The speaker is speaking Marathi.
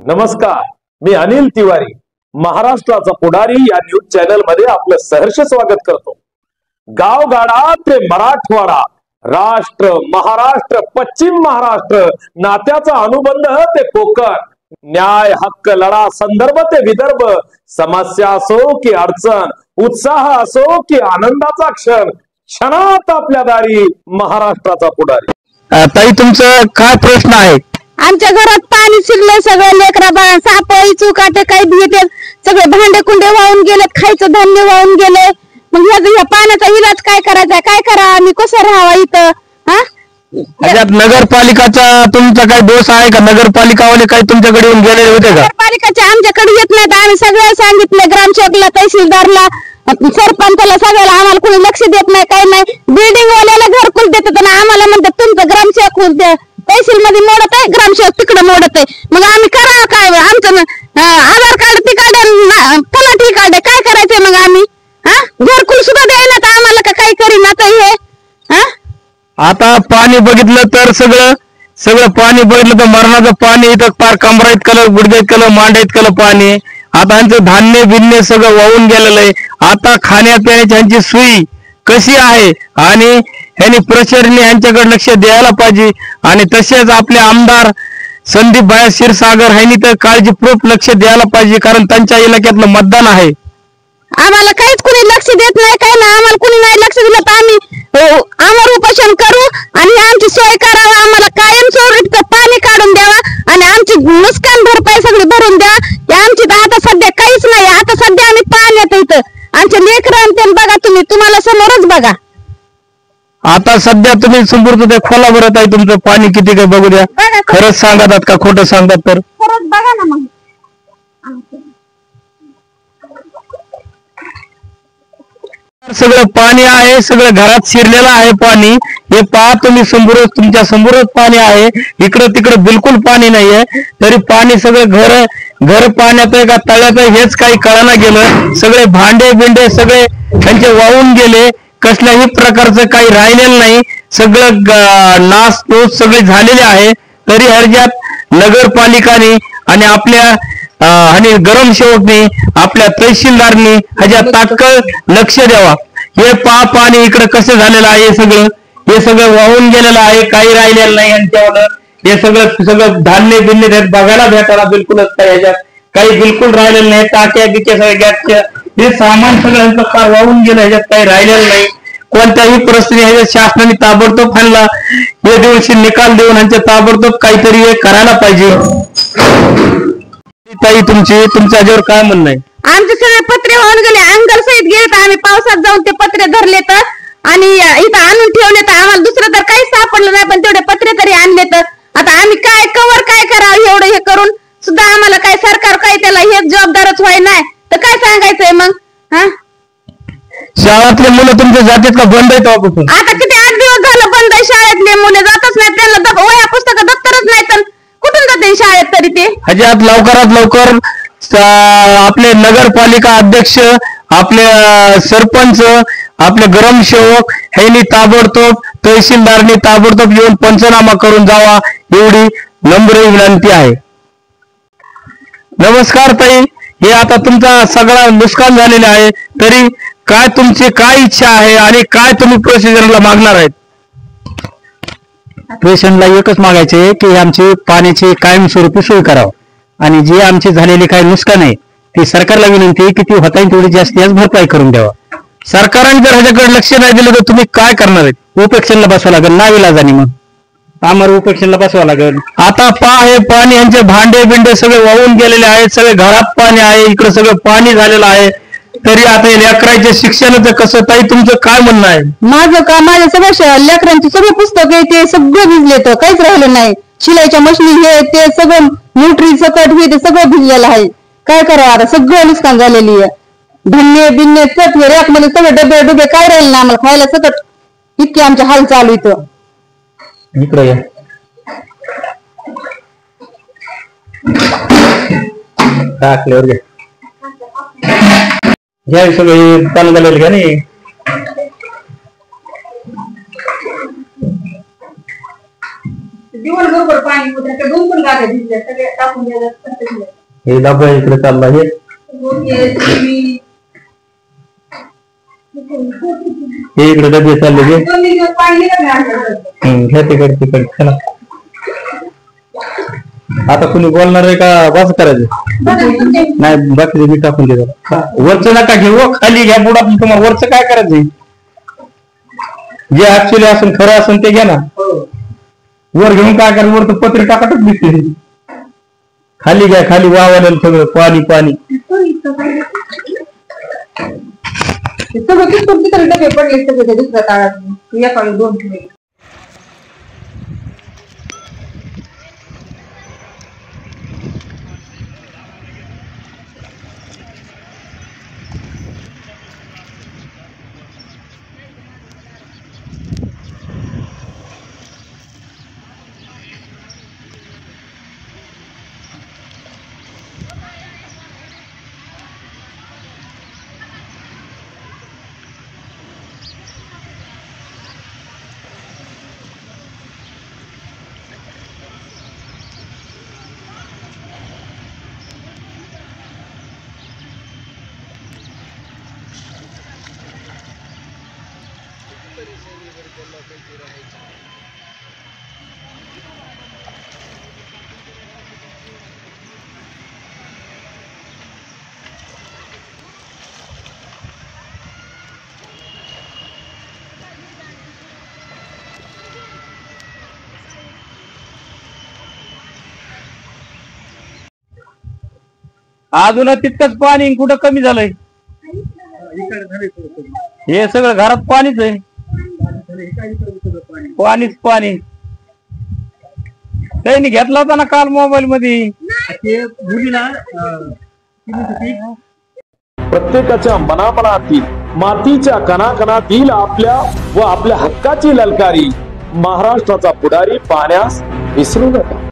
नमस्कार, मी अनिल तिवारी, महाराष्ट्राचा पुढारी या न्यूज चॅनल मध्ये आपलं सहर्ष स्वागत करतो। गावगाडा ते मराठवाडा, राष्ट्र महाराष्ट्र पश्चिम महाराष्ट्र, नात्याचा अनुबंध ते कोकण, न्याय हक्क लढा संदर्भ ते विदर्भ, समस्या असो की अडचण, उत्साह असो की आनंदाचा क्षण, क्षणात आपल्या दारी महाराष्ट्राचा पुढारी। ताई, तुमचं काय प्रश्न आहे? आमच्या घरात पाणी शिरलंय, सगळे लेकरा बाळा सापळी चुकाटे काही भेटेल, सगळे भांडे कुंडे वाहून गेलेत, खायचं धान्य वाहून गेले। मग ह्या पाण्याचा इलाज काय करायचा, काय करा, आम्ही कसं राहावा इथं? ह्याच्यात नगरपालिकाचा तुमचा काय दोष आहे का? नगरपालिकावाले काही तुमच्याकडे येऊन गेले होते का? नगरपालिकाचे आमच्याकडे येत नाहीत, आम्ही सगळ्या सांगितले, ग्रामसेवकला, तहसीलदारला, सरपंचाला, सगळ्याला, आम्हाला कोणी लक्ष देत नाही, काही नाही। बिल्डिंग वाल्याला घरकुल देतात आणि आम्हाला म्हणतात तुमचं ग्रामसेवक तहसील मध्ये मोडत आहे, ग्रामसेवक तिकडे मोडत आहे। मग आम्ही करावं काय? आमचं आधार कार्ड तिकडे, पलाटी कार्ड, काय करायचंय मग आम्ही? घरकुल सुद्धा द्यायला तर आम्हाला का काही करीन आता हे? आता पाणी बघितलं तर सगळं पाणी बघितलं तर मरणाचं पाणी, इथं पार कमरा इतकं, गुडघ्या इतकं, मांड्या इतकं पाणी। आता ह्यांचं धान्य बिन्य सगळं वाहून गेलेलं आहे। आता खाण्यापिण्याची ह्यांची सोयी कशी आहे आणि ह्यांनी प्रशासनाने यांच्याकडे लक्ष द्यायला पाहिजे। आणि तसेच आपले आमदार संदीप भाया क्षीरसागर ह्यांनी तर काळजीपूर्वक लक्ष द्यायला पाहिजे, कारण त्यांच्या इलाक्यातलं मतदान आहे। आम्हाला काहीच कुणी लक्ष देत नाही, काय ना, आम्हाला कुणी नाही लक्ष दिलं तर आम्ही आमर उपोषण करू आणि आमची सोय करावं, आम्हाला कायम स्वरूपी पाणी काढून द्यावा आणि आमची नुकसान भरपाई सगळी भरून द्या। आमची तर आता सध्या काहीच नाही, आता सध्या आम्ही पाण्यात इथं आमचे लेकरं ते बघा, तुम्हाला समोरच बघा। आता सध्या तुम्ही संपूर्ण खोला भरत आहे, तुमचं पाणी किती काय बघू द्या, खरंच सांगतात का खोटं सांगतात? तर खरंच बघा ना। मग सगळं पाणी आहे, सगळं घरात शिरलेलं आहे पाणी। हे पहा तुम्ही, समोरच तुमच्या समोरच पाणी आहे, इकडं तिकडं बिलकुल पाणी नाहीये, तरी पाणी सगळं घर पाण्यात आहे का तळ्यात आहे हेच काही कळना गेलं। सगळे भांडे बिंडे सगळे त्यांचे वाहून गेले, कसल्याही प्रकारचं काही राहिलेलं नाही, सगळं नासधूस सगळे झालेले आहे। तरी ह्याच्यात नगरपालिकाने आणि आपल्या आणि ग्रामसेवकने, आपल्या तहसीलदारनी ह्याच्यात तात्काळ लक्ष द्यावा। हे पाणी इकडे कसं झालेलं आहे, हे सगळं वाहून गेलेलं आहे, काही राहिलेलं नाही यांच्यावर। हे सगळं धान्य बिन्य बघायला भेटायला बिलकुलच काही ह्याच्यात काही बिलकुल राहिलेलं नाही। टाक्या बिक्या सगळ्या गॅसच्या हे सामान सगळं फार वाहून गेलं, ह्याच्यात काही राहिलेलं नाही। कोणत्याही परिस्थिती ह्याच्यात शासनाने ताबडतोब ह्यांना हे दिवशी निकाल देऊन ह्यांच्या ताबडतोब काहीतरी हे करायला पाहिजे। ताई, तुमच्या याच्यावर काय म्हणणं आहे? आमचे सगळे पत्रे वाहून गेले, अंगल सहित गेले तर आम्ही पावसात जाऊन ते पत्रे धरले तर आणि इथं आणून ठेवले तर आम्हाला दुसरं तर काही सापडलं नाही, पण तेवढे पत्रे तरी आणले तर आता आम्ही काय करावं? एवढं हे करून सुद्धा आम्हाला काय सरकार काही त्याला हेच जबाबदारच व्हाय नाही तर काय सांगायचंय मग? शाळेतले मुलं तुमच्या जातीत का बंद आहे तेव्हापासून? आता किती 8 दिवस झालं बंद आहे, शाळेतले मुले जातच नाही, त्यांना वह्या पुस्तकं दप्तरच नाही, तर कुठून जाते शाळेत तरी ते? ह्याच्यात लवकरात लवकर आपले नगरपालिका अध्यक्ष, आपले सरपंच, आपले ग्रामसेवक ह्यांनी ताबडतोब, तहसीलदारनी ताबडतोब येऊन पंचनामा करून जावा, एवढी नम्र विनंती आहे। नमस्कार ताई, हे आता तुमचा सगळा नुकसान झालेला आहे, तरी काय तुमची काय इच्छा आहे आणि काय तुम्ही प्रशासनाला मागणार आहेत? प्रशासनाला एकच मागायचे की आमची पाण्याची कायमस्वरूपी सोय करावं आणि जे आमची झालेली काही नुकसान आहे ती सरकारला विनंती आहे की ती होता तेवढी जास्तीत भरपाई करून द्यावा। सरकारने जर ह्याच्याकडे लक्ष नाही दिलं तर तुम्ही काय करणार आहेत? उपेक्षणला बसवावं लागेल, नाविलाजानी मग आम्हाला उपेक्षणला बसवावं लागेल। आता हे पाणी यांचे भांडे बिंडे सगळे वाहून गेलेले आहेत, सगळे घरात पाणी आहे, इकडे सगळं पाणी झालेलं आहे, तरी आता लेकरांच्या शिक्षणाचं कसं? ताई, तुमचं काय म्हणणं आहे? माझ्या सगळ्या लेकरांचे सगळे पुस्तक आहे ते सगळं भिजले, तर काहीच राहिलं नाही। शिलाईच्या मशनी हे ते सगळं न्यूट्री सकट हे ते सगळं भिजलेलं आहे, काय करावं? आता सगळं नुकसान झालेली आहे, धान्य बिन्य रॅक मध्ये सगळे डबे काय राहिले नाही आम्हाला खायला, सकट इतके आमचे हाल चालू इथं। इकडे या, टाकल्यावर घ्या सगळे चालू झालेलं घ्या नाही। दिवसभर पाणी होतं त्या 2 पण गाड्या दिसल्या सगळ्या टाकून द्यायला. हे डबा इकडे चालला हे इकडे डबे चालले ते 2 दिवस पाणी निघत घ्या तिकडे चला. आता कुणी बोलणार आहे का बस करायचं नाही बाकी मी टाकून देतो. वरचं नका घेऊ खाली घ्या बुडा तुम्हाला वरचं काय करायचंय जे ऍक्च्युली असून खरं असून ते घ्या ना. वर घेऊन काय करायचं वरचं पत्रे टाकाटच दिसते. खाली घ्या खाली वावलेलं सगळं पाणी पाणी सगळं तिकडे डबे पडले सगळे दुसऱ्या ताळात एकावेळी 2 ठेवले. अजून तितकंच पाणी कुठं कमी झालंय. हे सगळं घरात पाणीच आहे पाणीच पाणी. त्यांनी घेतला होता ना काल मोबाईल मध्ये. प्रत्येकाच्या मनामनातील मातीच्या कणाकणातील आपल्या व आपल्या हक्काची ललकारी महाराष्ट्राचा पुढारी पाहण्यास विसरू नका.